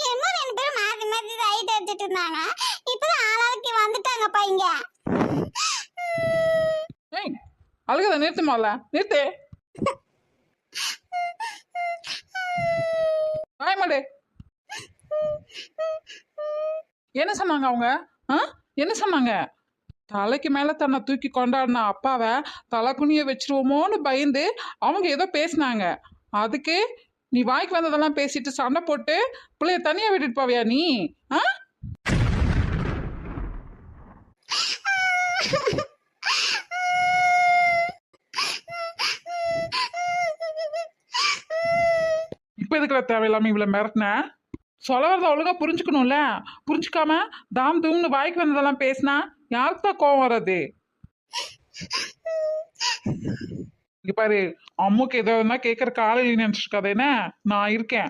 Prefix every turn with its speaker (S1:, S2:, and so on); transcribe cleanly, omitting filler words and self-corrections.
S1: என்ன ரெண்டு பேரும் மாத்தி மாத்தி ரைட் எடுத்துட்டு இருந்தாங்க. இப்பதான் ஆளாளுக்கு வந்துட்டாங்கப்பா இங்க.
S2: ஏய் அழுகத நிறுத்துமால நிறுத்து. வாய்மாடு. என்ன சொன்னாங்க அவங்க? என்ன சொன்னாங்க? தலைக்கு மேல தன்னை தூக்கி கொண்டாடின அப்பாவை தலை குனிய வச்சிருவோமோன்னு பயந்து அவங்க ஏதோ பேசினாங்க. அதுக்கு நீ வாய்க்கு வந்ததெல்லாம் பேசிட்டு சண்டை போட்டு பிள்ளைய தனியா விட்டுட்டு போவியா நீ? ஆ இப்ப எதுக்குற தேவையில்லாம இவ்வளவு மிரட்டின? சொல்ல வரத ஒழுங்கா புரிஞ்சுக்கணும்ல. புரிஞ்சுக்காம தாம் தூம்னு வாய்க்கு வந்ததெல்லாம் பேசினா யாருக்கு தான் கோவம் வர்றது? இங்க பாரு, அம்முக்கு ஏதோ கேட்கற காலையில் நினைச்சிருக்காது என்ன, நான் இருக்கேன்.